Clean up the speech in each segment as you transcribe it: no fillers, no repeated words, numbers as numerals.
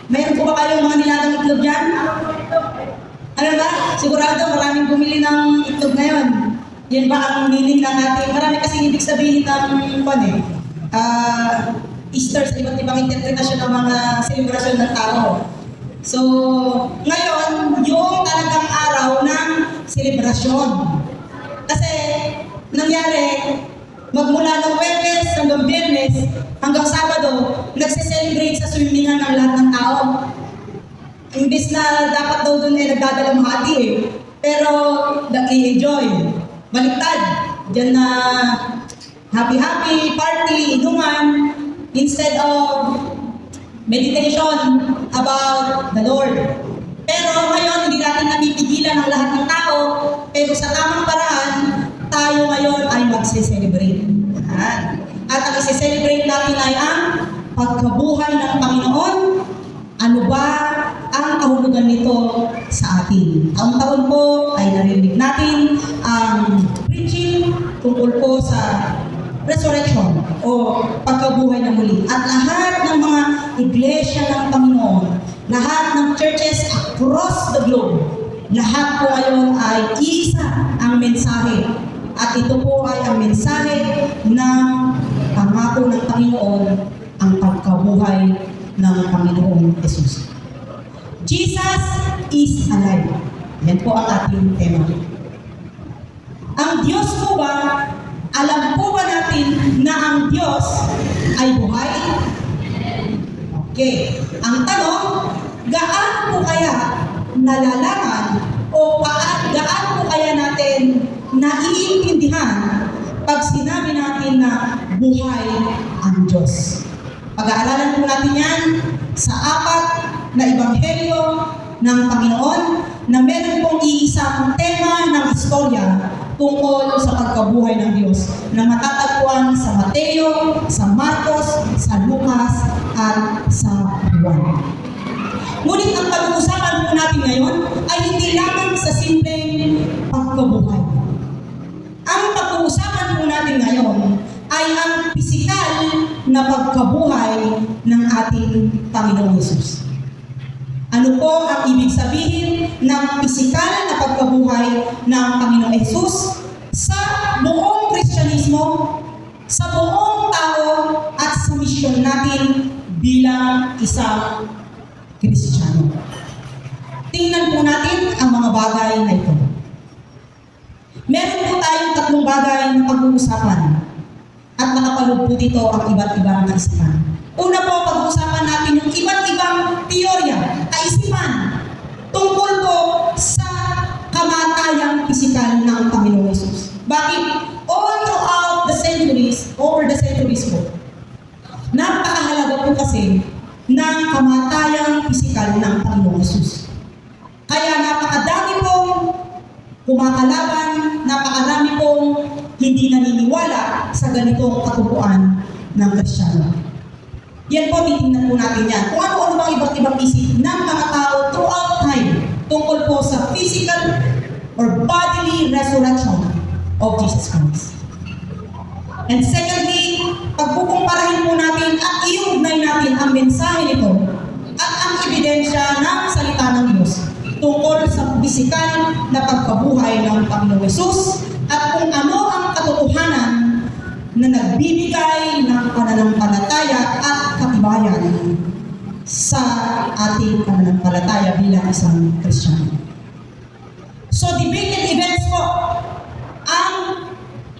Mayroon po ba kayong mga nilagang itlog dyan? Ano ba? Sigurado maraming bumili ng itlog ngayon. Yan ba ang meaning ng ating, marami kasi ibig sabihin ng Easter sa iba't ibang interpretasyon ng mga selebrasyon ng tao. So, ngayon, yung talagang araw ng selebrasyon. Kasi, nangyari, magmula ng Huwebes hanggang Biyernes, hanggang Sabado, nagse-celebrate sa swimminghan ng lahat ng tao. Imbis na dapat daw doon ay nagdadalamhati eh. Pero, nag-i-enjoy. Baliktad. Diyan na happy-happy, party, inuman, instead of meditation about the Lord. Pero ngayon, hindi natin napipigilan ang lahat ng tao, pero sa tamang paraan, tayo ngayon ay magse-celebrate. At ang isi-celebrate natin ay ang pagkabuhay ng Panginoon. Ano ba ang kahulugan nito sa atin? Taon-taon po ay narinig natin ang preaching tungkol po sa resurrection o pagkabuhay na muli. At lahat ng mga iglesia ng Panginoon, lahat ng churches across the globe, lahat po ngayon ay isa ang mensahe. At ito po ay ang mensahe ng pangako ng Panginoon, ang pagkabuhay ng Panginoong Jesus. Jesus is alive. Yan po ang ating tema. Ang Diyos po ba, alam po ba natin na ang Diyos ay buhay? Okay. Ang tanong, gaano po kaya nalalaman o gaano po kaya natin naiintindihan pag sinabi natin na buhay ang Diyos? Pag-aaralan po natin yan sa 4 na ebanghelyo ng Panginoon na meron pong iisang tema ng istorya tungkol sa pagkabuhay ng Diyos na matatagpuan sa Mateo, sa Marcos, sa Lucas, at sa Juan. Ngunit ang pag-uusapan po natin ngayon ay hindi lamang sa simpleng pagkabuhay. Ang pag-uusapan po natin ngayon ay ang pisikal na pagkabuhay ng ating Panginoong Hesus. Ano po ang ibig sabihin ng pisikal na pagkabuhay ng Panginoong Hesus sa buong Kristyanismo, sa buong tao at sa misyon natin bilang isang Kristiyano? Tingnan po natin ang mga bagay na ito. Meron po tayong 3 bagay na pag-uusapan at nakapaloob po dito ang iba't ibang kaisipan. Una po, pag-uusapan natin yung iba't ibang teorya, kaisipan tungkol po sa kamatayang pisikal ng Panginoong Hesus. Bakit? All throughout the centuries, over the centuries po, napakahalaga po kasi ng kamatayang pisikal ng Panginoong Hesus. Kaya napakadami pong kumakalaban, napakarami pong hindi naniniwala sa ganitong katubuan ng Kristiyano. Yan po, titingnan po natin yan. Kung ano-ano bang iba't ibang isip ng mga tao throughout time tungkol po sa physical or bodily resurrection of Jesus Christ. And secondly, pagkukumparahin po natin at iugnay natin ang mensahe nito at ang ebidensya ng salita ng Diyos tungkol sa pisikal na pagkabuhay ng Panginoong Hesus at kung ano ang katotohanan na nagbibigay ng pananampalataya at katibayan sa ating pananampalataya bilang isang Kristiyano. So, debated events po ang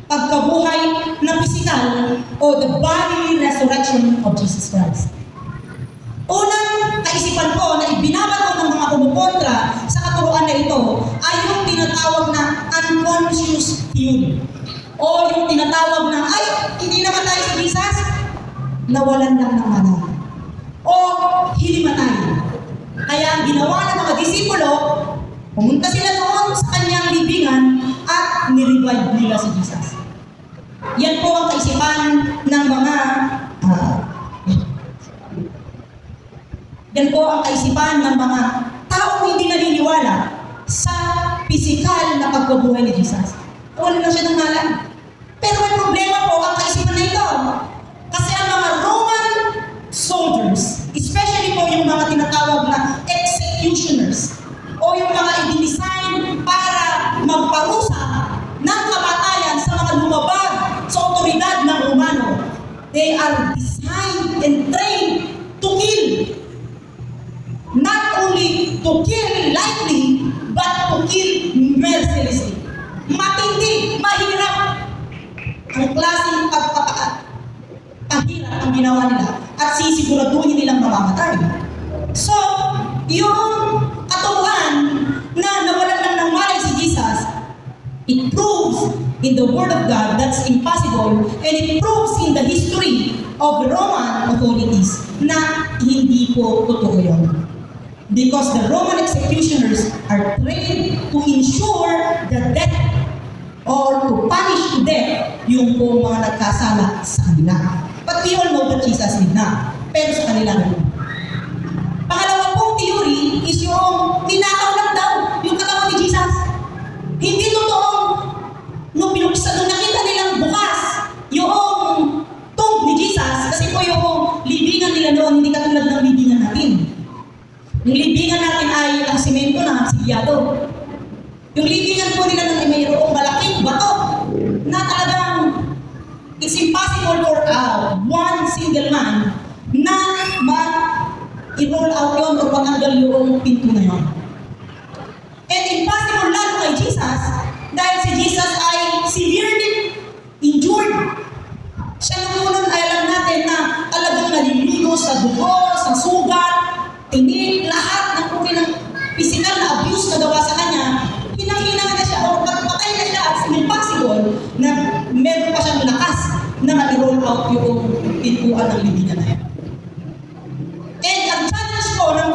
pagkabuhay na pisikal o the bodily resurrection of Jesus Christ. Unang kaisipan ko na ibinabato ng mga kumukontra sa katuruan na ito ay yung tinatawag na unconscious theory. O yung tinatawag na, ay, hindi naman tayo si Jesus, nawalan lang ng mana. O hinimatay. Kaya ang ginawa ng mga disipulo, pumunta sila doon sa kanyang libingan at nirevive nila si Jesus. Yan po ang kaisipan ng mga yan po ang kaisipan ng mga taong hindi naniniwala sa pisikal na pagkabuhay ni Jesus. Wala na siya ng ngalan. Pero may problema po ang kaisipan na ito. Kasi ang mga Roman soldiers, especially po yung mga tinatawag na executioners, o yung mga i-design para magparusa ng kamatayan sa mga lumabag sa otoridad ng Romano. They are designed and trained to kill. Not only to kill lightly, but to kill mercilessly. Matindi, mahirap ang klaseng pagpapahirap ang ginawa nila at sisiguraduhin nilang mamamatay. So, yung katuruan na nawalan lang ng malay si Jesus, it proves in the Word of God that's impossible, and it proves in the history of the Roman authorities na hindi po totoo yun. Because the Roman executioners are trained to ensure the death or to punish to death yung po mga nagkasala sa kanila. But we all know that Jesus did not. Pero sa kanila naman. Pangalawa pong theory is yung tinakaw lang daw yung katawan ni Jesus. Hindi totoong nung nakita nilang bukas yung tomb ni Jesus, kasi po yung libingan nila noon hindi katulad ng libingan natin. Yung libingan natin ay ang simento na sigyado. Yung libingan po nila ng mayroong malaking bato na talagang it's impossible for one single man na i-roll out yun o panganggal yung pinto na yun. And impossible lalo kay Jesus dahil si Jesus ay severely injured. Siya naman ay alam natin na talagang naliligo sa dugo, sa sugat, tinig, lahat ng kung physical na abuse na gawa sa kanya, hinang-hinang na siya o patay na siya at impossible na meron pa siyang lakas na ma-roll out yung pintuan ng libingan na yan. And ang challenge po ng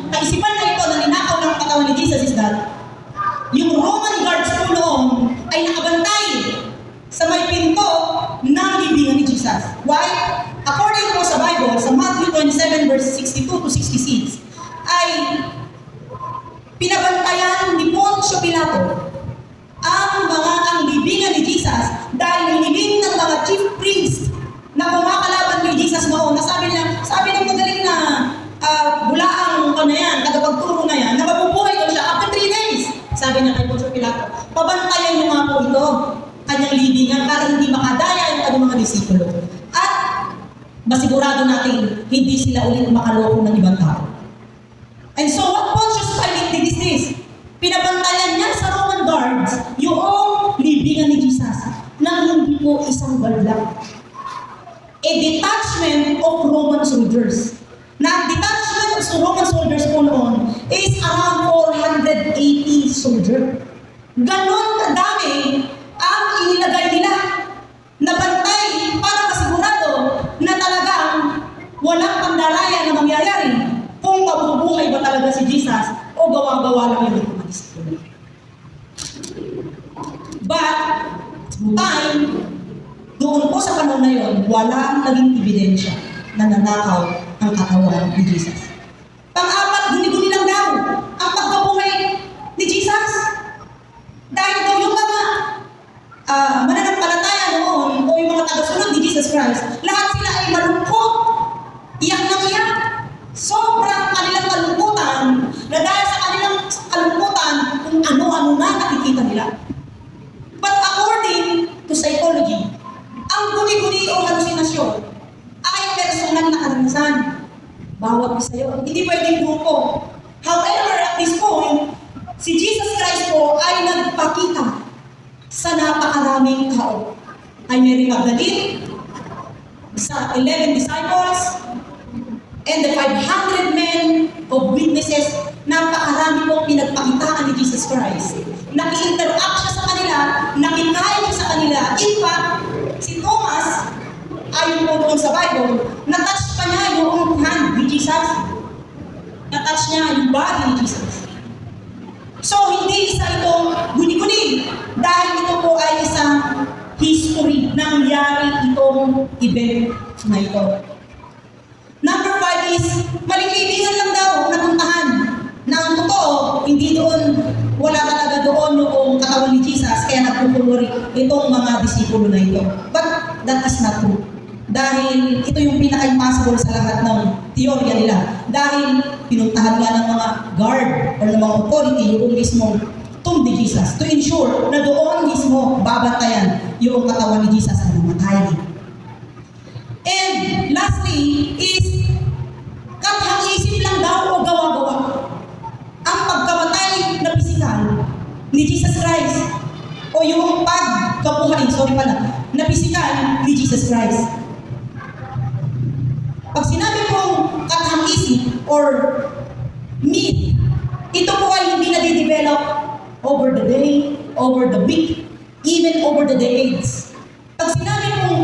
kaisipan na ito na ninakaw ng katawan ni Jesus is that yung Roman guards po noon ay nakabantay sa may pinto ng libingan ni Jesus. Why? According po sa Bible, sa Matthew 27 verse 62 to 66, ay pinabantayan ni Poncio Pilato ang libingan ni Jesus dahil hiniling ng mga chief priests na kumakalaban kay Jesus noon. Sabi ng magaling na bulaang ko na yan, tagapagturo na yan, na mabubuhay ko siya after 3 days. Sabi niya kay Poncio Pilato, pabantayan niyo nga po ito, kanyang libingan, para hindi makadaya yung kanyang mga disipulo. At masigurado natin hindi sila ulit makaloko ng ibang tao. And so what Pontius Pilate did is this. Pinabantayan niya sa Roman guards yung libingan ni Jesus nang hindi po isang balak. A detachment of Roman soldiers. Na ang detachment of Roman soldiers po noon is around 480 soldiers. Ganon kadami ang inilagay nila na bantay para masigurado na talagang walang pandalaya na mangyayari kung mabubuhay ba talaga si Jesus o gawa-gawa lang yung mga disipulo. But, time, doon po sa panahon na yun, walang naging ebidensya na nanakaw ang katawan ni Jesus. Pang-apat, guni-guni lang daw ang pagkabuhay ni Jesus. Dahil daw yung mga mananampalataya noon o yung mga tagasunod ni Jesus Christ, lahat sila ay malungkot, iyak ng iyak. Sobrang kanilang kalungkutan na dahil sa kanilang kalungkutan kung ano-ano na nakikita nila. But according to psychology, ang guni-guni o halusinasyon ay personal na karanasan. Bawat isa yun. Hindi pwedeng grupo. However, at this point, si Jesus Christ po ay nagpakita sa napakaraming tao. Ay Mary Magdalene, sa 11 disciples, and the 500 men of witnesses, napakarami pong pinagpakitaan ni Jesus Christ. Naki-interact siya sa kanila kanila, nakikain sa kanila. In fact, si Thomas, ayon po doon sa Bible, na-touch pa niya yung hand ni Jesus. Na-touch niya yung body ni Jesus. So, hindi isa itong guni-guni. Dahil ito po ay isang history. Nangyari itong event na ito. Number 5 is, maling kaibigan lang daw napuntahan. Na ang totoo, hindi doon, wala talaga doon yung katawan ni Jesus, kaya nagpupulori itong mga disipulo na ito. But that is not true. Dahil ito yung pinaka-impossible sa lahat ng teorya nila. Dahil pinuntahan nga ng mga guard o ng mga authority yung mismong tomb ni Jesus to ensure na doon mismo babantayan yung katawan ni Jesus na namatay. And lastly is, kathang-isip lang daw o gawa-gawa ang pagkamatay na pisikal ni Jesus Christ o yung pagkabuhay, na pisikal ni Jesus Christ. Pag sinabi kong kathang-isip or myth, ito po ay hindi na-develop over the day, over the week, even over the decades. Pag sinabi kong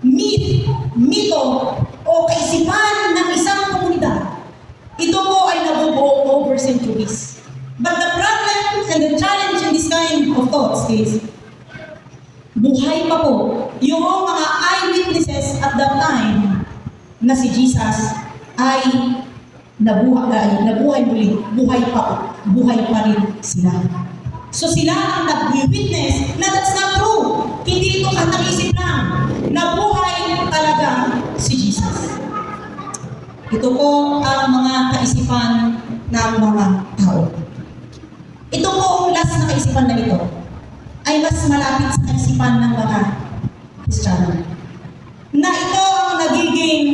myth, mito, o kaisipan ng isang komunidad, ito po ay nabubuo over centuries. But the problem and the challenge in this kind of thoughts is, buhay pa po yung mga eyewitnesses at that time na si Jesus ay nabuhay muli, buhay pa rin sila. So sila ang nag-witness na that's not true. Hindi ito kathang-isip lang. Nabuhay talaga si Jesus. Ito po ang mga kaisipan ng mga tao. Ito po ang last na kaisipan na ito ay mas malapit sa kaisipan ng mga Kristiyano. Na ito ang nagiging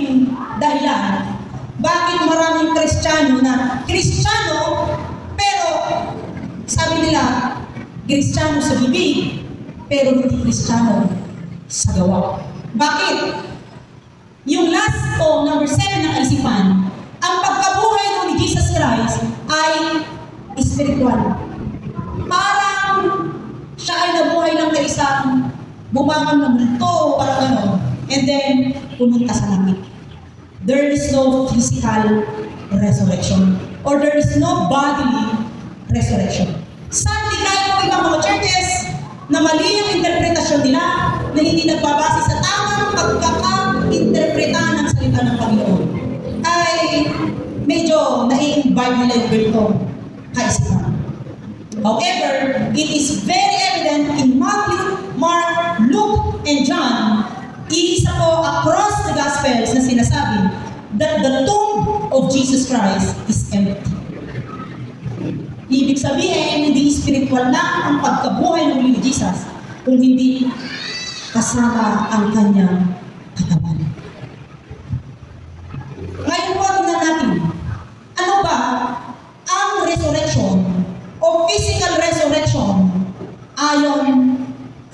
dahilan bakit maraming Kristiyano na Kristiyano pero sabi nila Kristiyano sa bibig pero hindi Kristiyano sa gawa. Bakit? Yung last po, number 7 na kaisipan, ang pagkabuhay ni Jesus Christ ay spiritual. Parang siya ay nabuhay lang na isang bumangon ng multo, parang ano, and then pumunta sa langit. There is no physical resurrection or there is no bodily resurrection. Sadly, kahit po ibang mga churches na mali ang interpretasyon nila na hindi nagbabase sa tamang pagkaka-interpreta ng salita ng Panginoon ay medyo nai-invite nila yung ganitong kaisipan. However, it is very evident in Matthew, Mark, Luke, and John, isa po across the Gospels na sinasabi that the tomb of Jesus Christ is empty. Ibig sabihin, hindi spiritual na ang pagkabuhay ng ni Jesus kung hindi kasama ang kanyang katawan. Ngayon po, tingnan natin, ano ba ang resurrection o physical resurrection ayon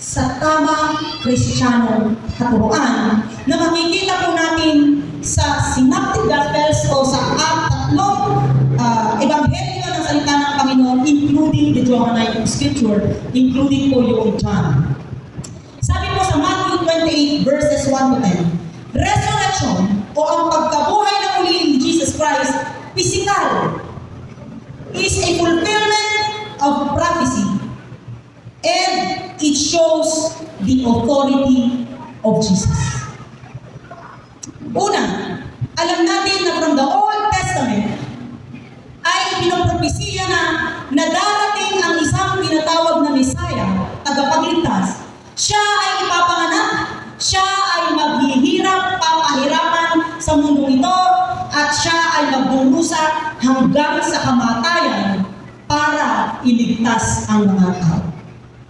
sa tamang Kristiyanong katuruan na makikita po natin sa Synoptic Gospels o sa tatlong ebanghelyo ng salita ng Panginoon, including the Johannine Scripture, including po yung John. Sabi po sa Matthew 28 verses 1 to 10, resurrection o ang pagkabuhay na muli ni Jesus Christ, physical, is a fulfillment of prophecy and it shows the authority of Jesus. Una, alam natin na from the Old Testament ay pinopropesiya na darating ang isang tinatawag na Messiah, tagapagligtas. Siya ay ipapanganak, siya ay maghihirap, papahirapan sa mundo ito, at siya ay magdurusa hanggang sa kamatayan para iligtas ang mga tao.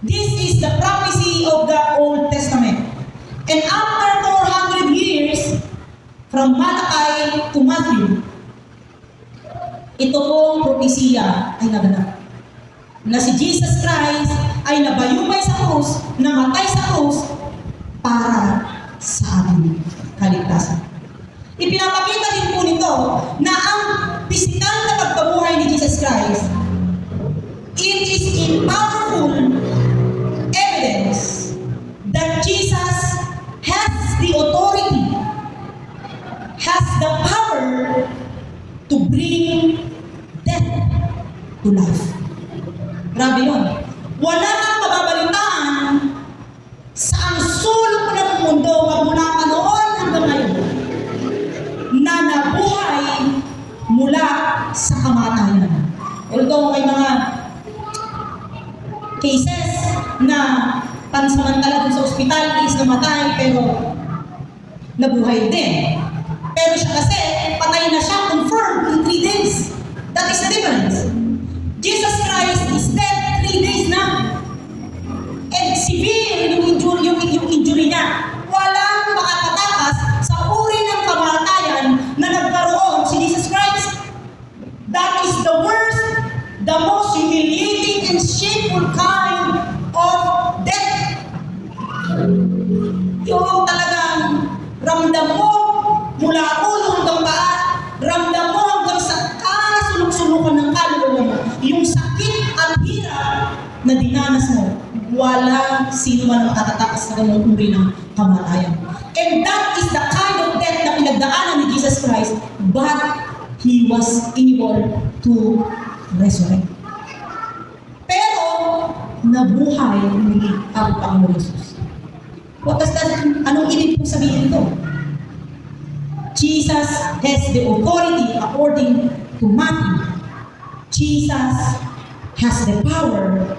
This is the prophecy of the Old Testament. And after 400 years, from Malachi to Matthew, ito pong propesiya ay naganap. Na si Jesus Christ ay nabayubay sa krus, namatay sa krus, para sa ating kaligtasan. Ipinapakita din po nito na ang pisikal na pagkabuhay ni Jesus Christ, it is in powerful that Jesus has the authority, has the power to bring death to life. Grabe yun. Wala kang mababalitaan sa ang sulok ng mundo mula pa noon hanggang ngayon na nabuhay mula sa kamatayan. Although may mga cases na pansamantala dun sa ospital is namatay pero nabuhay din. Pero siya kasi patay na siya, confirmed in 3 days. That is the difference. Jesus Christ is dead 3 days na. And severe yung injury niya. Walang makakatakas sa uri ng kamatayan na nagkaroon si Jesus Christ. That is the worst, the most humiliating and shameful kind of death. Yung talagang ramdam mo mula ulo hanggang paa, ramdam mo hanggang sa kasulok-sulukan ng kaluluwa mo, yung sakit at hirap na dinanas mo, walang sino man makakatakas sa ganung uri ng kamatayan. And that is the kind of death na pinagdaanan ni Jesus Christ, but He was able to resurrect. Pero, nabuhay muli ang Panginoon Jesus. What does that, anong ibig kong sabihin ito? Jesus has the authority according to Matthew. Jesus has the power,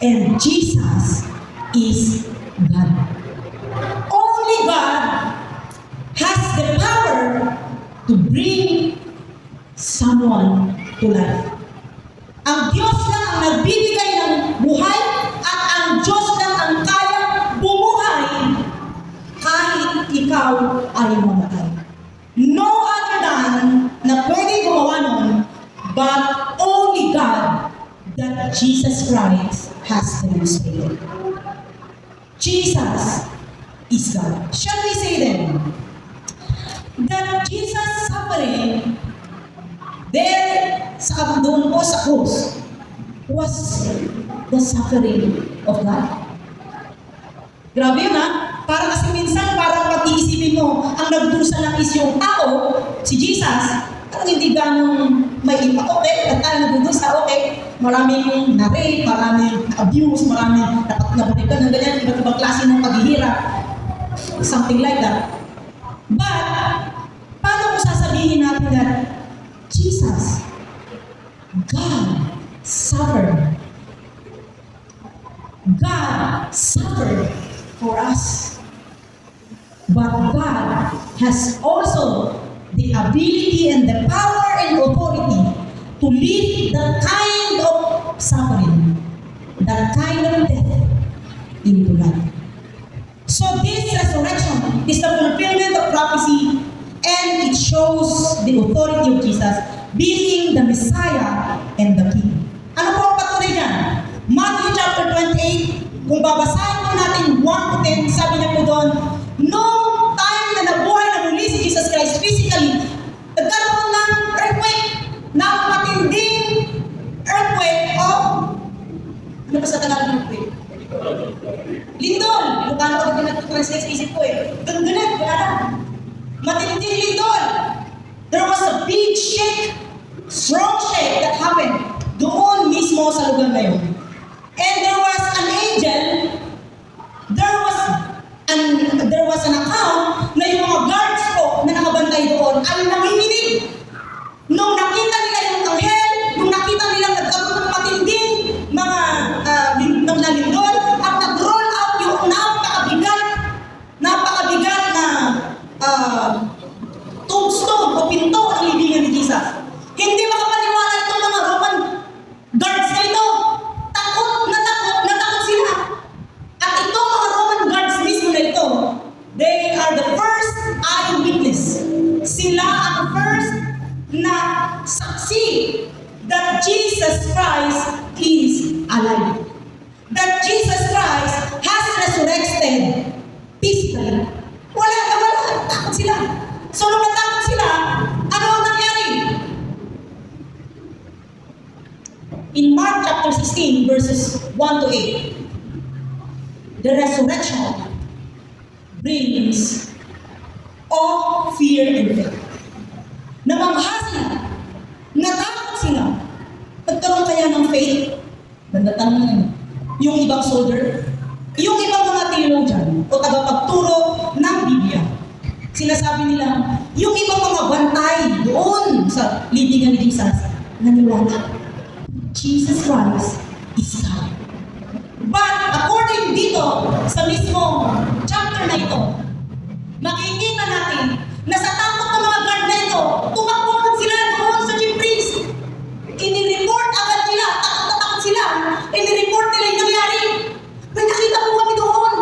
and Jesus is God. Only God has the power to bring someone to life. Ang Diyos lang ang nagbibigay ng buhay at ang Diyos lang ang kaya bumuhay kahit ikaw ay mamatay. No other than na pwede gumawa nun, but only God that Jesus Christ has demonstrated. Jesus is God. Shall we say then that Jesus suffering there sa doon po sa cross was the suffering of God? Grabe yun ha? Para kasi minsan, parang pag-iisipin mo, ang nagdusa lang is yung tao, si Jesus, parang hindi ganong may impact. Okay, at tayo nagdusa, okay. Maraming na-rape, maraming na-abuse, maraming nabalikan ng ganyan, iba't ibang klase ng paghihirap. Something like that. But, paano kung sasabihin natin that Jesus, God, suffered. God suffered for us. But God has also the ability and the power and authority to lead that kind of suffering, that kind of death into life. So this resurrection is the fulfillment of prophecy, and it shows the authority of Jesus being the Messiah and the King. Ano po ang patunay niyan? Matthew chapter 28, kung babasahin po natin 1 to 10, sabi niya po doon, noong time na nabuhay na muli si Jesus Christ physically, nagkaroon ng earthquake, ng matinding earthquake o, ano ba sa Tagalog ng earthquake? Lindol! Lugano ko din nag-translate sa isip ko eh. Ganun, wala na. Matinding lindol. There was a big shake, strong shake that happened doon mismo sa lugar na yun. And there was an angel, there was an account na yung mga guards po na nakabantay doon ay nanginginig. Nung nakita nila yung anghel, nung nakita nila nagkaroon ng matinding mga lindol at nag-roll out yung napakabigat na tombstone o pinto ng libingan ni Jesus. Hindi makapaniwala itong mga Roman guards na ito. Takot sila. At itong mga Roman guards mismo na ito, they are the first eyewitness. Sila ang first na saksi that Jesus Christ is alive. That Jesus Christ has resurrected physically. Wala. Takot sila. So, nung natakot sila, ano ang nangyari? In Mark chapter 16, verses 1 to 8, the resurrection brings awe, fear, and faith. Namangha sila, natakot sila. Nagkaroon kaya ng faith? Bandatanong na yung ibang soldier, yung ibang mga theologian o tagapagturo ng Biblia. Sinasabi nila, yung ibang mga bantay doon sa libingan ni Jesus, naniwala, Jesus Christ is God. But according dito sa mismo chapter na ito, makikita natin na sa takot ng mga guard na ito, tumakbo sila doon sa chief priest. Inireport agad nila, takot sila. Inireport nila yung nangyari. May nakita po kami doon.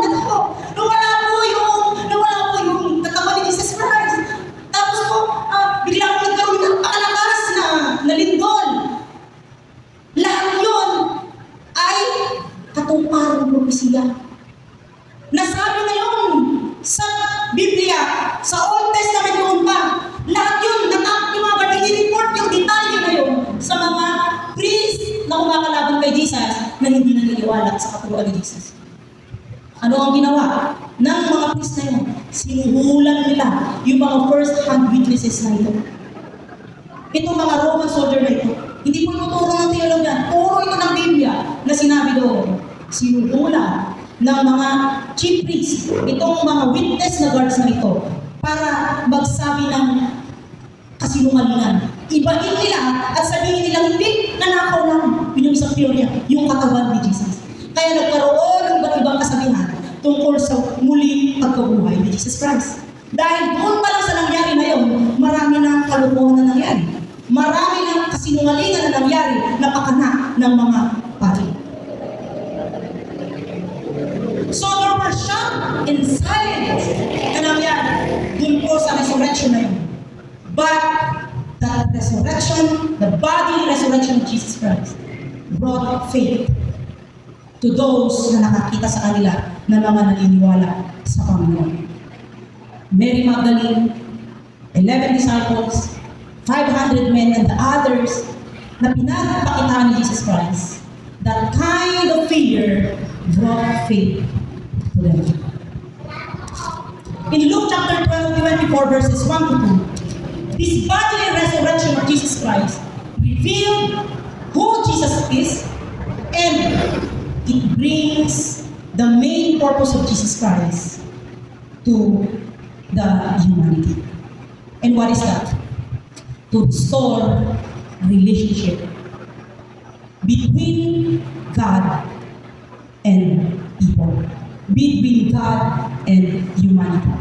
Nawala po yung katawan ni Jesus Christ. Tapos po, bigla ko nagkaroon ng pakalakas na lindol. Lahat yun ay katuparan ng propesya. Nasabi ngayon sa Biblia, sa Old Testament noon pa, lahat yun, natakot yung mga guard, i-report yung detalye na yun sa mga priest na kumakalaban kay Jesus na hindi naniniwala sa katuruan ni Jesus. Ano ang ginawa ng mga priest na yun? Sinuhulan nila yung mga first-hand witnesses na ito. Itong mga Roman soldier na ito, hindi po ituturo ng theologian, puro ito ng Biblia na sinabi doon. Sinuhulan ng mga chief priests, itong mga witness na guards na ito, para magsabi ng kasinungalingan. Ibahin nila at sabihin nila, hindi, nanakaw lang. Yun yung isang teorya, yung katawan ni Jesus. Kaya nagkaroon ng ibang kasabihan tungkol sa muling pagkabuhay ni Jesus Christ. Dahil doon pa lang sa nangyari na yun, marami na kalukuhan na nangyari. Marami na kasinungalingan na nangyari na pakana ng mga pari. So there were shock and silence na nangyari dun po sa resurrection na yun. But the resurrection, the body resurrection of Jesus Christ brought faith to those na nakakita sa kanila na mga naniniwala sa Panginoon. Mary Magdalene, 11 disciples, 500 men, and the others na pinagpakitaan ni Jesus Christ. That kind of fear brought faith to them. In Luke chapter 12, 24, verses 1 to 2, this bodily resurrection of Jesus Christ revealed who Jesus is, and it brings the main purpose of Jesus Christ to the humanity. And what is that? To restore relationship between God and people, between God and humanity.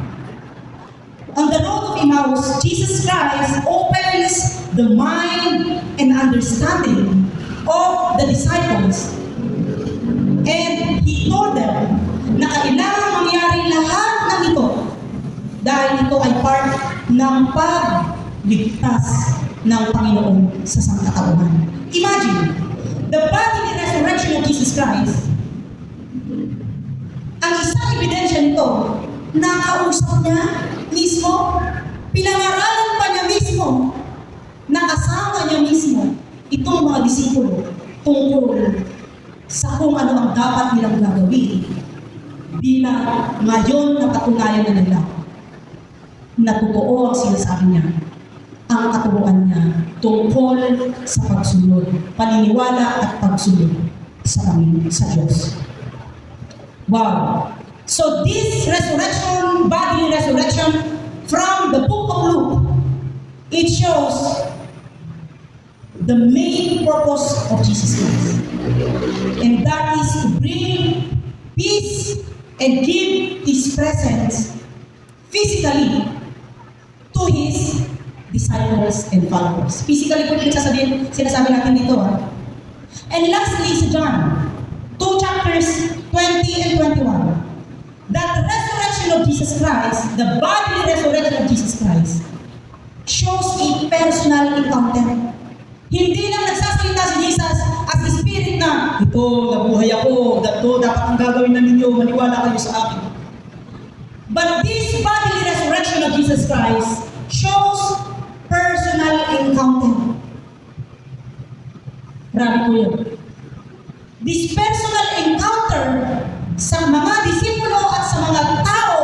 On the road of Emmaus, Jesus Christ opens the mind and understanding of the disciples, and He told them na kailangan mangyari lahat ng ito dahil ito ay part ng pagligtas ng Panginoon sa sangkatauhan. Imagine, the bodily resurrection of Jesus Christ, ang isang ebidensya nito, nakausap niya mismo, pinangaralan pa niya mismo, nakasama niya mismo itong mga disipulo tungkol sa kung ano ang dapat nilang gagawin bilang ngayon na patunayan na nila na totoo ang sinasabi niya, ang katuruan niya tungkol sa pagsunod, paniniwala at pagsunod sa Diyos. Wow! So this resurrection, bodily resurrection from the book of Luke, it shows the main purpose of Jesus Christ. And that is to bring peace and give His presence physically to His disciples and followers. Physically po yung sinasabi natin dito. And lastly, sa John 2 chapters 20 and 21, that resurrection of Jesus Christ, the bodily resurrection of Jesus Christ, shows a personal encounter. Hindi lang nagsasalita si Jesus as a spirit na, ito, nabuhay ako, ito, dapat ang gagawin na ninyo, maniwala kayo sa akin. But this bodily resurrection of Jesus Christ shows personal encounter. Grabe po yun. This personal encounter sa mga disipulo at sa mga tao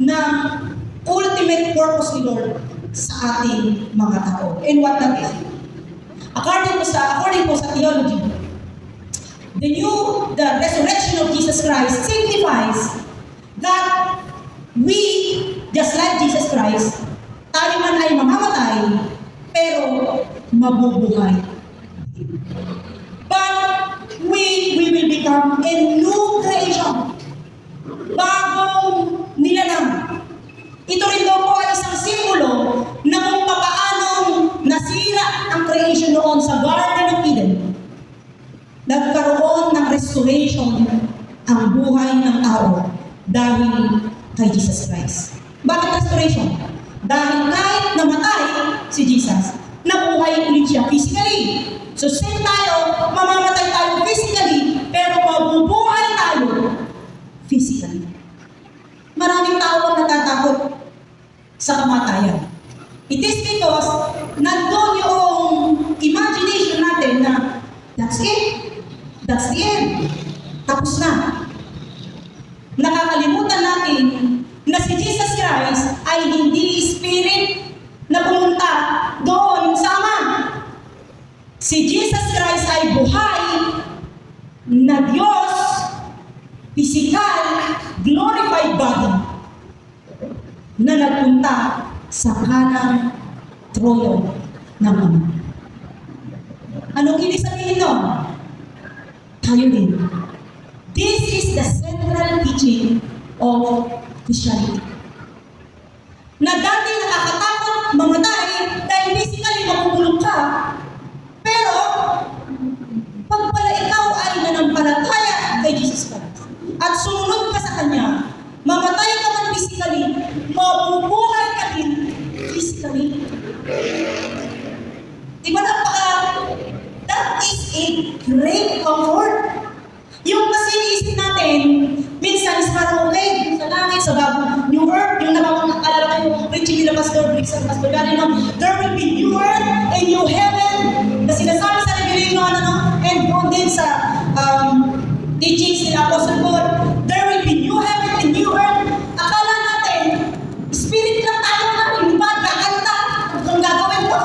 ng ultimate purpose ni Lord sa ating mga tao. And what that is? According po sa theology, the resurrection of Jesus Christ signifies that we, just like Jesus Christ, tayo man ay mamamatay, pero mabubuhay. But we will become a new creation. Bagong nilalang. Ito rin daw po ay isang simbolo na kung papaanong nasira ang creation noon sa Garden of Eden. Nagkaroon ng restoration ang buhay ng tao dahil kay Jesus Christ. Bakit restoration? Dahil kahit namatay si Jesus, nabuhay ulit siya physically. So same tayo, mamamatay tayo physically, pero mabubuhay tayo physically. Maraming tao ang natatakot sa kamatayan. It is because nandun yung imagination natin na that's it. That's the end. Tapos na. Nakakalimutan natin na si Jesus Christ ay hindi spirit na pumunta doon sa Ama. Si Jesus Christ ay buhay na Diyos, physical, glorified body na nagpunta sa kanang trono ng Ama. Anong ibig sabihin nun? Tayo din. This is the central teaching of Christianity. Na dati nakakatakot mamatay dahil physically mabubulong ka, pero pag pala ikaw ay nanampalataya kay Jesus Christ at sumunod ka sa Kanya, mamatay ka man physically, mabubuhay ka din physically. Diba that is a great comfort. Yung kasi isip natin, minsan is parang okay, sa langit, sa bagong new earth, yung nakakalala kayo yung preaching nila Pastor Briggs and Pastor Gary, there will be new earth and new heaven, na sinasabi sa Revelation, and doon din sa teachings nila Apostle Paul, there will be new heaven and new earth. Akala natin, spirit lang tayo na, hindi ba, kakanta, kung gagawin ko.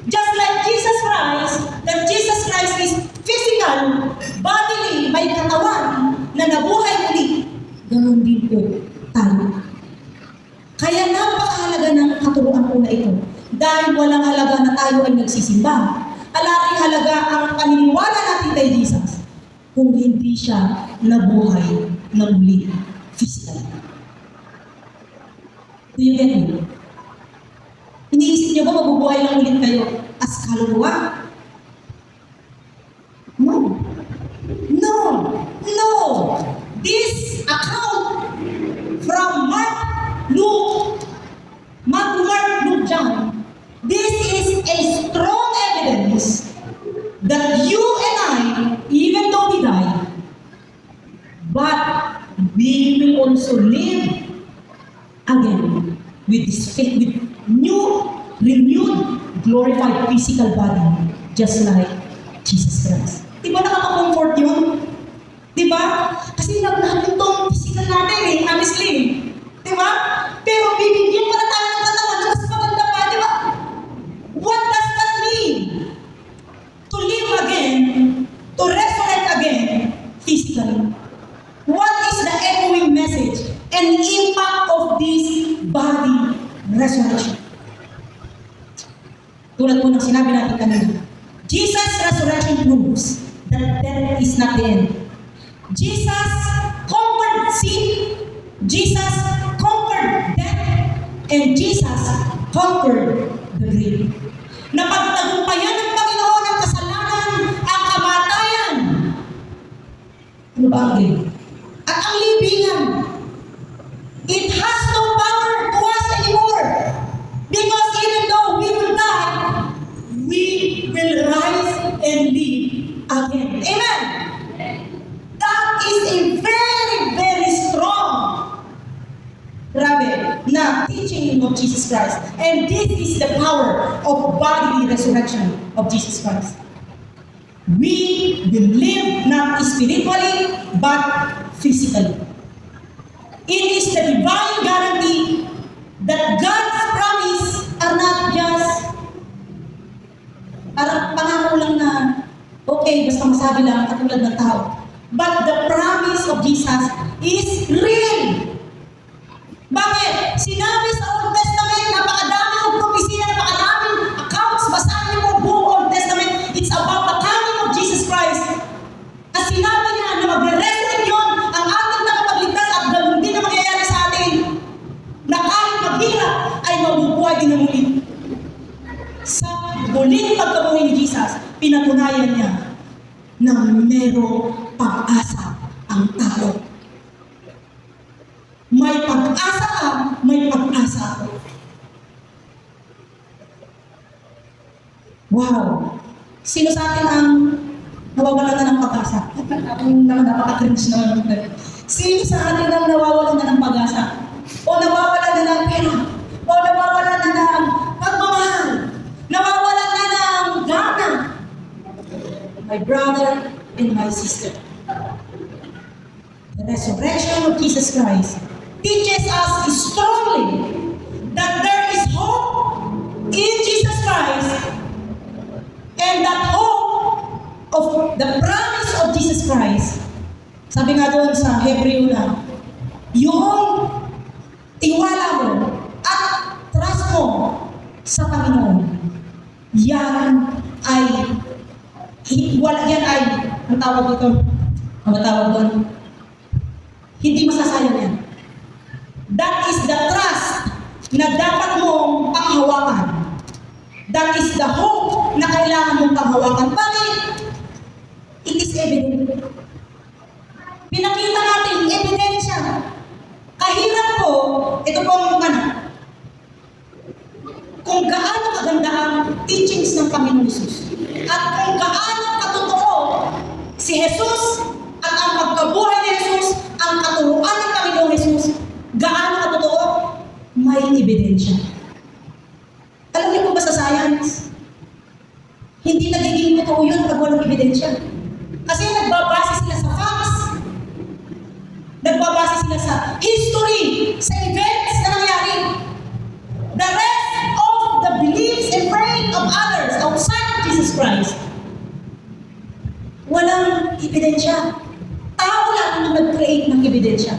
Just like Jesus Christ, that Jesus Christ is physical, bodily, may katawan na nabuhay ulit. Ganon din po tayo. Kaya napakahalaga ng katuruan po na ito. Dahil walang halaga na tayo ay nagsisimba. Alaking halaga ang paniniwala natin kay Jesus kung hindi siya nabuhay na muli physically. Do you get me? Iniisip niyo ba mabubuhay lang ulit kayo as kaluluwa? No. No. No. This account from Mark, Luke, John, this is a strong evidence that you and I, even though we die, but we will also live again with this faith, with new, renewed, glorified physical body, just like Jesus Christ. Di ba nakaka-comfort yun? Di ba? Kasi nagnahan itong physical natin honestly. Di ba? Pero bibigyan pa na tayo ng katawan na mas maganda pa, di ba? What does that mean? To live again, to resurrect again, physically. What is the echoing message and impact of this body resurrection? Tulad po ng sinabi natin kanina, Jesus' resurrection proves that death is not the end. Jesus conquered sin, Jesus conquered death, and Jesus conquered the grave. Napagtagumpayan ng Panginoon ang kasalanan, ang kamatayan. Ano ba ang grave? At ang libingan. It has no power to us anymore. Because even though we will die, we will rise and live again. Amen? That is a very, very strong, na teaching of Jesus Christ. And this is the power of bodily resurrection of Jesus Christ. We will live not spiritually, but physically. It is the divine guarantee that God's promise are not just parang pangako lang na okay, basta masabi lang katulad ng tao. But the promise of Jesus is real. Bakit? Sinabi sa Old Testament, napakadami ng propesya, napakadaming accounts, basahin niyo po buong Old Testament. It's about the coming of Jesus Christ. At sinabi niya na magre-resurrect yun ang ating nakapagligtas at ganun din na mangyayari sa atin. Na kahit maghirap ay mabubuhay din na muli. Sa muling pagkabuhay ni Jesus, pinatunayan niya na merong pag-asa ang tao. May pag-asa ka, may pag-asa ako. Wow! Sino sa atin ang nawawalan na ng pag-asa? Ang napaka-cringe naman. Sino sa atin ang nawawalan na ng pag-asa? O nawawalan na ng pera? O nawawalan na ng pagmamahal? Nawawalan na ng gana? My brother and my sister. The resurrection of Jesus Christ teaches us strongly that there is hope in Jesus Christ, and that hope of the promise of Jesus Christ. Sabi nga doon sa Hebreo na, yung tiwala mo at trust mo sa Panginoon, yan ay ang tawag dito, ang tawag doon, hindi masasayang yan. That is the trust na dapat mong panghawakan. That is the hope na kailangan mong panghawakan. Bakit? It is evident. Pinakita natin, ebidensya. Kahirap po, ito po ang kung gaano kaganda ang teachings ng Panginoon Jesus. At kung gaano katotoo si Jesus at ang pagkabuhay ni Jesus, ang katuruan ng Panginoon Jesus, gaano katotoo, may ebidensya. Alam niyo po ba sa science? Hindi nagiging totoo yun pag walang ebidensya. Kasi nagbabase sila sa facts. Nagbabase sila sa history, sa events na nangyari. The rest of the beliefs and faith of others outside of Jesus Christ, walang ebidensya. Tao lang ang nag-create ng ebidensya.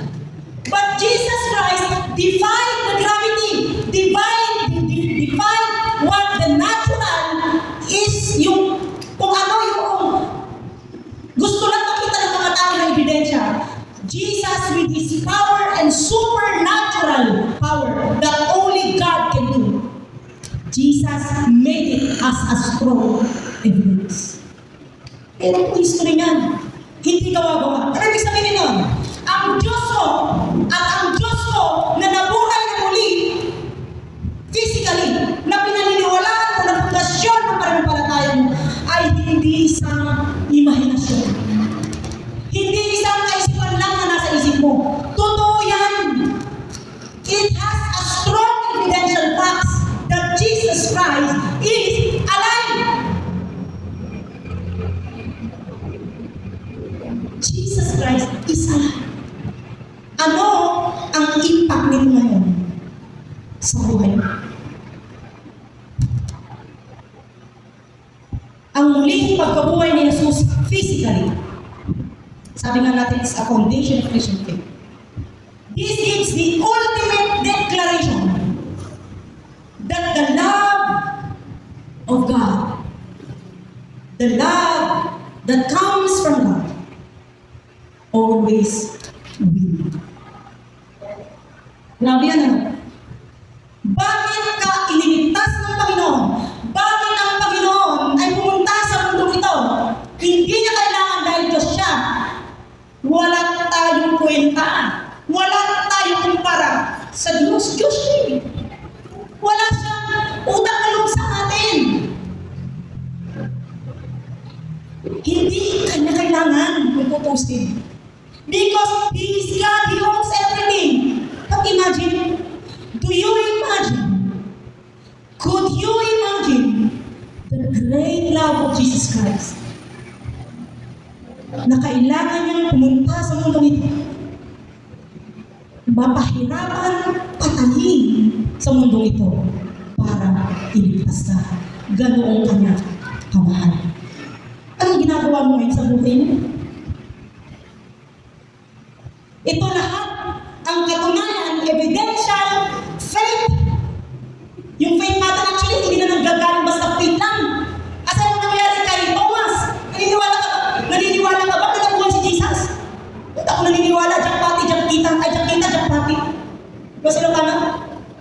But Jesus Christ defied the gravity, defied what the natural is, yung kung ano yung gusto lang makita ng mga tao na ebidensya. Jesus with His power and supernatural power that only God can do. Jesus made it as a strong evidence. Pero kung history niyan, hindi gawa-gawa. Ano ibig sabihin nun? Ang Diyos ko at ang Diyos ko na nabuhay na muli physically, na pinaniniwalaan mo ng pundasyon ng pananampalataya mo, ay hindi isang imahinasyon. Hindi isang kaisipan lang na nasa isip mo. Totoo yan. It has a strong evidential facts that Jesus Christ is alive. Jesus Christ is alive. Ano ang impact nito ngayon sa buhay mo? Ang muling pagkabuhay ni Jesus physically, sabi nga natin, is a foundation of Christian faith. This gives the ultimate declaration that the love of God, the love that comes from God, always win. Grabe yan ano? Bakit ka iniligtas ng Panginoon? Bakit ang Panginoon ay pumunta sa mundo ito? Hindi niya kailangan dahil Diyos siya. Wala tayong kwenta. Wala tayong kumpara sa Diyos. Diyos siya. Wala siyang utang na loob sa atin. Hindi kanya kailangan kung tutusin. Because He is God, He owns everything. But imagine, do you imagine, could you imagine the great love of Jesus Christ na kailangan niyang pumunta sa mundo ito? mapahirapan, patayin sa mundong ito para iligtas ka. Ganoong kanya kamahal. Anong ginagawa mo ngayon sa buhay mo? Ito lahat ang katunayan, evidential, faith. Yung faith natin actually, hindi na nanggagaling basta faith lang. Kasi ano nangyari kay Thomas? Naniniwala ka ba na nabuhay si Jesus? Hindi ako naniniwala, Jack Pati. Kasi ano ka na?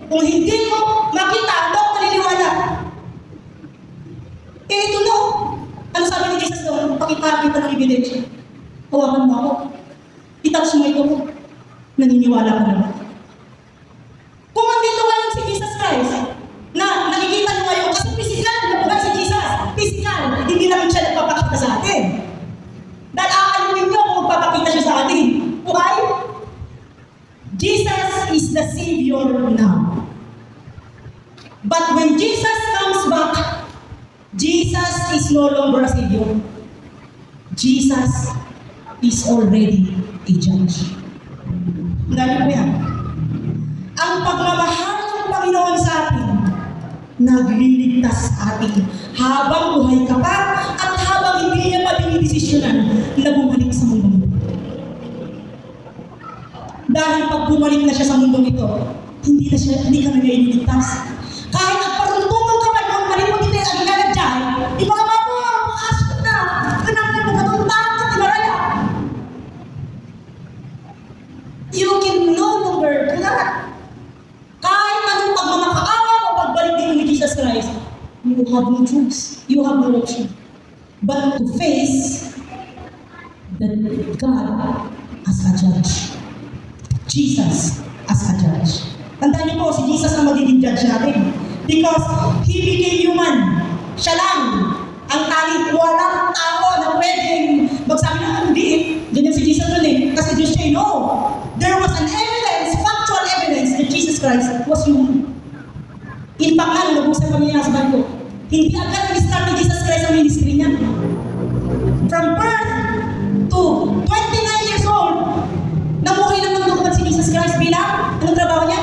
Kung hindi ko makita, ano ako naniniwala? Ito no. Ano sabi ni Jesus doon? Pakita ng ebidensya. Hawakan mo ako. Itouch mo ito. Naniniwala ka naman. Kung andito ngayon si Jesus Christ, na nakikita nyo ngayon, kasi physical, nabuhay si Jesus. Physical, hindi naman siya nagpapakita sa atin. Dahil aayuin nyo kung magpapakita siya sa atin. Okay? Jesus is the Savior now. But when Jesus comes back, Jesus is no longer a Savior. Jesus is already a judge. Dahil po yan. Ang pagmamahal ng Panginoon sa atin, nagliligtas sa atin habang buhay ka pa at habang hindi niya pa dinidesisyonan na bumalik sa mundo. Dahil pag bumalik na siya sa mundong ito, hindi ka na niya iniligtas. Kahit ang paruntungan ka pa, kung balik mo dito yung agad dyan, ipagama mo, asok na, kanangin mo, katuntaan ka, tinaraya. You can no longer do that. Kahit anong pagmamakaawa o pagbalik dito ni Jesus Christ, you have no choice. You have no option. But to face that God as a judge. Jesus as a judge. Tandaan niyo po, si Jesus ang magiging judge natin. Because He became human. Siya lang ang tanging walang tao na pwedeng magsabi na hindi. Ganyan si Jesus nun eh. Kasi Diyos siya, no. There was an evidence, factual evidence that Jesus Christ was human. In fact, nabuksan kami niya sa banko. Hindi agad nag-start ni Jesus Christ ang ministry niya. From birth to 29 years old, namuhay ng maglukupan si Jesus Christ bilang, anong trabaho niya?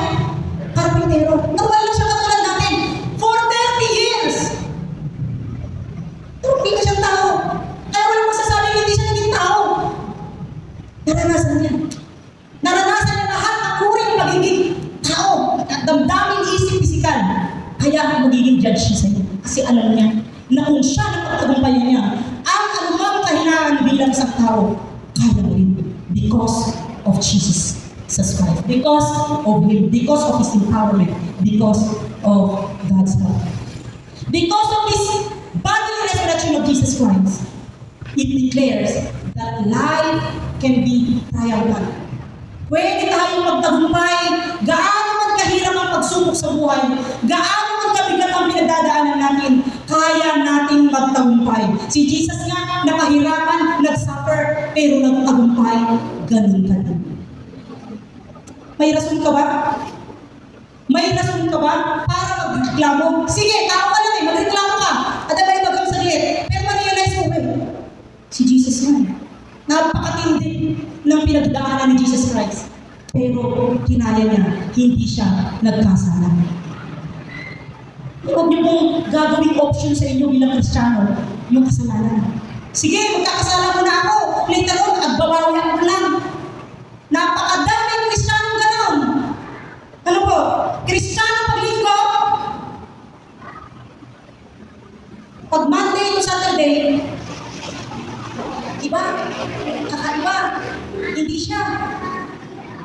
Karpintero. Nawala lang siya katulad natin for 30 years. Pero hindi na siyang tao. Kaya walang masasabing hindi siya naging tao. Naranasan niya. Naranasan niya lahat ng kuring magiging tao. At damdamin, isip, pisikal. Kaya magiging judge siya sa iyo. Kasi alam niya na kung siya napagtagumpayan niya, ang anumang kahinaan bilang isang tao, kaya mo rin. Because of Jesus Christ. Because of Him. Because of His empowerment. Because of God's love. Because of this bodily resurrection of Jesus Christ, it declares that life can be triumphant. Pwede tayong magtagumpay, gaano man kahirap ang pagsubok sa buhay, gaano man kabigat ang pinagdadaanan natin, kaya nating magtagumpay. Si Jesus nga, nakahirapan, nagsuffer, pero nagtagumpay, ganun ka din. May rason ka ba? May rason ka ba para magreklamo? Sige, tao ka lang eh, magreklamo ka. At may bagang saglit. Pero ma-realize mo si Jesus nga. Napakatindi ng pinagdaanan ni Jesus Christ. Pero kinaya niya, hindi siya nagkasala. Huwag niyo pong gagawing option sa inyo bilang Kristiyano, yung kasalanan. Sige, magkakasala mo na ako. Later on, agbabawian ko lang. Napakadaming Kristiyano ganon. Ano po? Kristiyano paglinggo, pag Monday to Saturday, iba, kakaiba, hindi siya.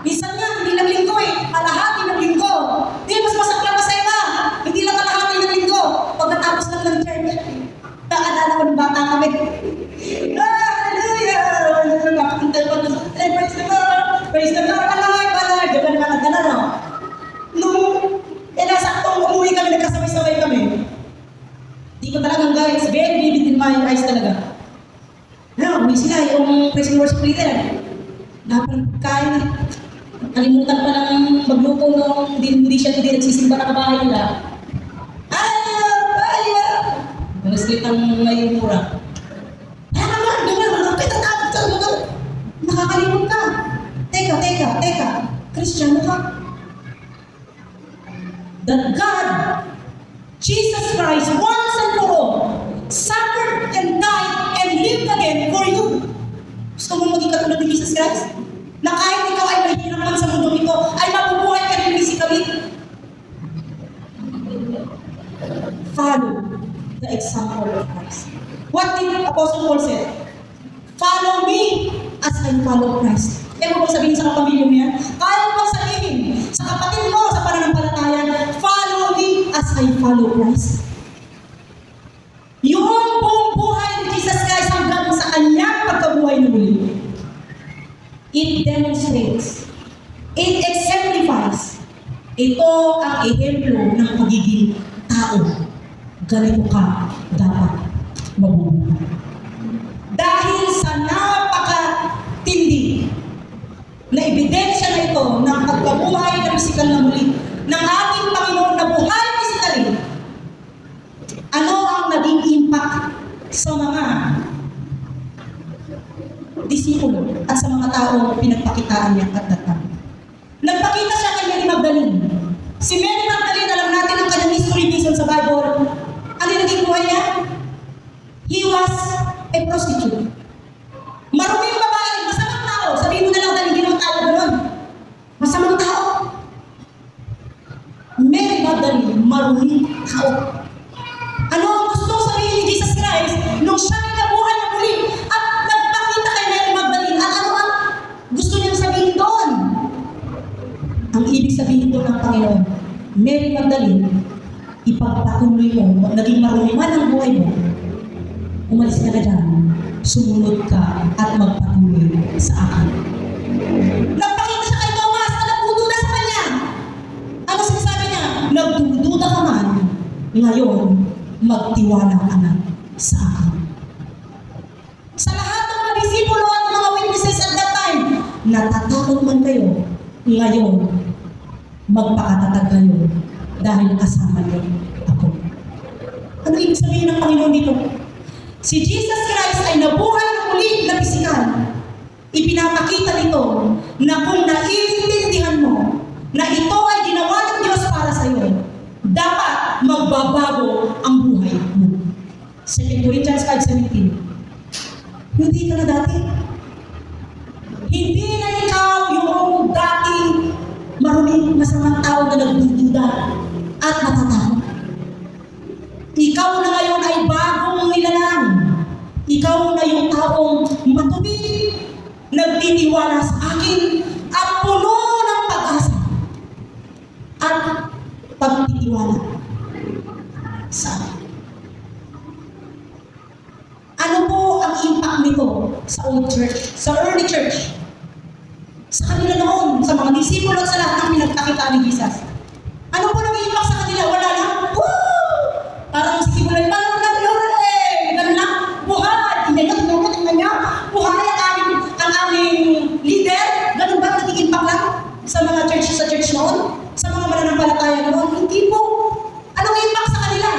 Minsan nga, hindi lang linggo eh, kalahati ng linggo. Di, mas masaklang masaya ka. Hindi lang kalahati ng linggo. Pagkatapos lang ng church, naalala ko ng bata kami. Hallelujah! Praise the Lord! Praise the Lord! Alay! Diba naman ang gano'n, no? Nung, nasaktong umuwi kami, nagkasabay-sabay kami. Di ko talagang guys, very vivid in my eyes talaga. Uwi sila, yung praise and worship leader. Dapat kain. Kalimutan pa lang magluto nung hindi siya nagsisimba na kabahay nila. Manuslit ang may mura. Nakakalimot ka. Teka. Kristiyano ka. That God, Jesus Christ, once and for all, suffered and died and lived again for you. Gusto mo maging katulad ni Jesus Christ? Na kahit ikaw ay mahirap man sa mundo ito, ay mabubuhay ka rin physically. Follow the example of Christ. What did Apostle Paul say? Follow me as I follow Christ. Kaya mo bang sabihin sa kapamilya mo yan? Kaya mo bang sabihin sa kapatid mo sa pananampalataya, follow me as I follow Christ. Yung buong buhay ni Jesus Christ hanggang sa kanyang pagkabuhay na muli. It demonstrates, it exemplifies. Ito ang ehemplo ng pagiging tao. Ganito ka dapat mabubuhay. Dahil sa napakatindi na ebidensya na ito ng pagkabuhay na pisikal na muli ng ating Panginoon na buhay pisikali, ano ang naging impact sa mga disipulo at sa mga taong pinagpakitaan niya at datang? Nagpakita siya kay Mary Magdalene. Si Mary Magdalene, alam natin ang kanyang history based sa Bible. Ano yung naging buhay niya? He was a prostitute. Maruming babae, masamang tao. Sabihin mo na lang dahil hindi naman tayo gano'n. Masamang tao. Mary Magdalene, maruming tao. Ano ang gusto sabihin ni Jesus Christ nung siya ay nabuhay na muli at nagpakita kay Mary Magdalene? At ano ang gusto niyang sabihin doon? Ang ibig sabihin doon ng Panginoon, Mary Magdalene, ipagpatuloy mo, naging marumi man ang buhay mo, umalis ka na dyan, sumunod ka at magpatuloy sa akin. Nagpakita siya kay Thomas na nagdududa sa kanya. Ano sinasabi niya? Nagdududa ka man, ngayon, magtiwala ka na sa akin. Sa lahat ng mga disipulo at mga witnesses at that time, natatakot man kayo, ngayon, magpakatatag kayo dahil kasama niyo ako. Ano ibig sabihin ng Panginoon dito? Si Jesus Christ ay nabuhay na muli na pisikal. Ipinapakita nito na kung naiintindihan mo na ito ay ginawa ng Diyos para sa iyo, dapat magbabago ang buhay mo. 2 Corinthians 5:17. Hindi ka na dati. Hindi na ikaw yung dating maruming masamang tao na nagdududa at matatakot. Ikaw na ngayon ay bagong nilalang. Ikaw na yung taong matubig, nagtitiwala sa akin, at puno ng pag-asa at pagtitiwala sa akin. Ano po ang impact nito sa old church, sa early church? Sa kanila noon, sa mga disipulo at sa lahat ng pinagkakita ni Jesus. Ano po nag-impact sa kanila? Wala lang. Woo! Parang si Kimulay, parang ganun lang. Buhay! Inayot ang kanya. Buhay ang aming leader. Ganun ba nag-impact lang sa mga church sa church noon? Sa mga mananampalataya noon? Hindi po. Anong impact sa kanila?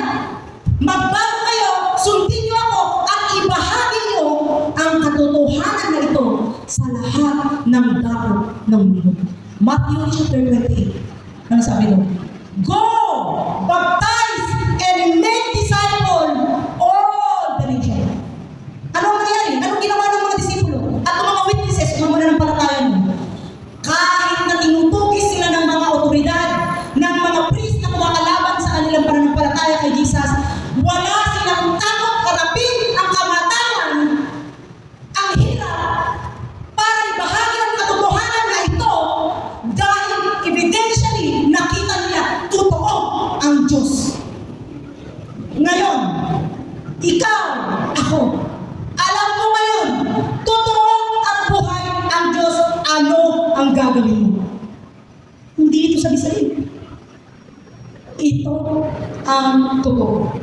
Magbago kayo, sundin niyo ako, at ibahagi niyo ang katotohanan na ito sa lahat ng dako ng mundo. Matthew chapter 28. Ano sabi doon? Go! Baptize and make disciple all the nation. Anong nangyari? Anong ginawa ng mga disipulo? At ng mga witnesses, ng mga nanampalataya mo? Kahit na tinutugis sila ng mga otoridad, ng mga priest na kumakalaban sa kanilang pananampalataya kay Jesus, wala silang takot harapin ang kamatayan, ang hirap, para ibahagi ang katotohanan na ito dahil evidentially nakita nila totoo ang Diyos. Ngayon, ikaw, ako, alam mo ngayon, totoo at buhay ang Diyos, ano ang gagawin mo? Hindi ito sabi-sabi. Ito ang totoo.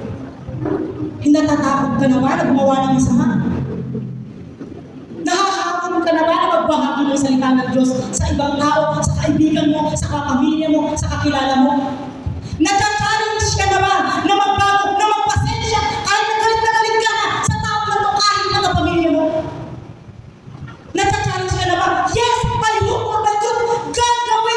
Natatakot ka na ba na gumawa ng masama? Nakakatakot ka na ba na magbahagi ng salita ng Diyos sa ibang tao, sa kaibigan mo, sa kapamilya mo, sa kakilala mo? Nata-challenge ka na ba na magbago, na magpasensya kahit nagalit ka na sa tao na to kahit na kapamilya mo? Nata-challenge ka na ba? Yes, by hook or by crook, gagawin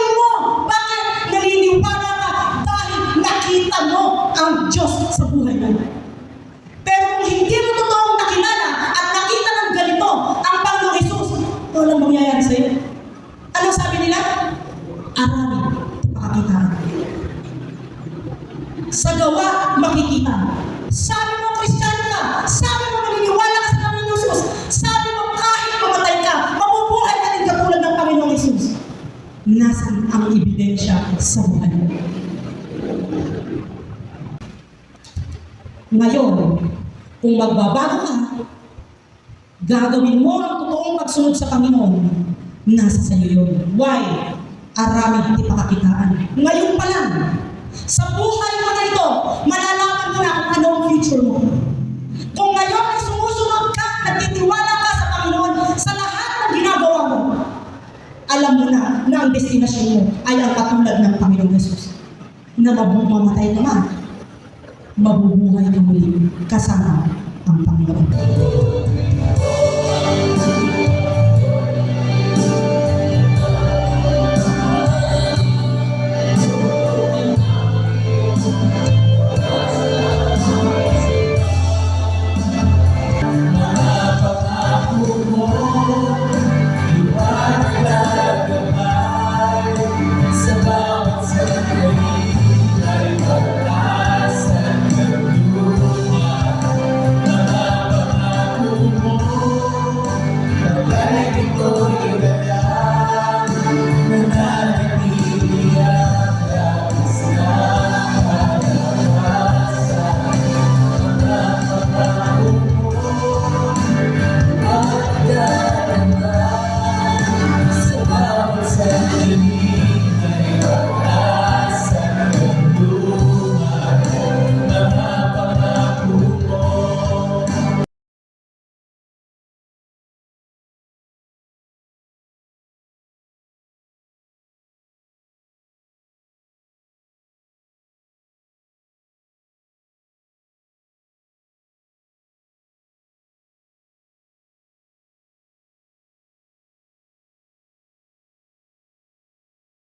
nasan ang ebidensya sa buhay mo. Ngayon, kung magbabago ka, gagawin mo ang totoong pagsunod sa Panginoon, nasa sa iyo yun. Why? Arami hindi pa kakitaan. Ngayon pa lang, sa buhay mo na ito, malalaman mo na kung ano ang future mo. Kung ngayon ay sumusunod ka, nagtitiwala ka sa Panginoon, sa lahat ng ginagawa mo, alam mo na ang destinasyon mo ay ang katulad ng Panginoong Jesus, na mamatay naman, mabubuhay ka muli kasama ang Panginoon.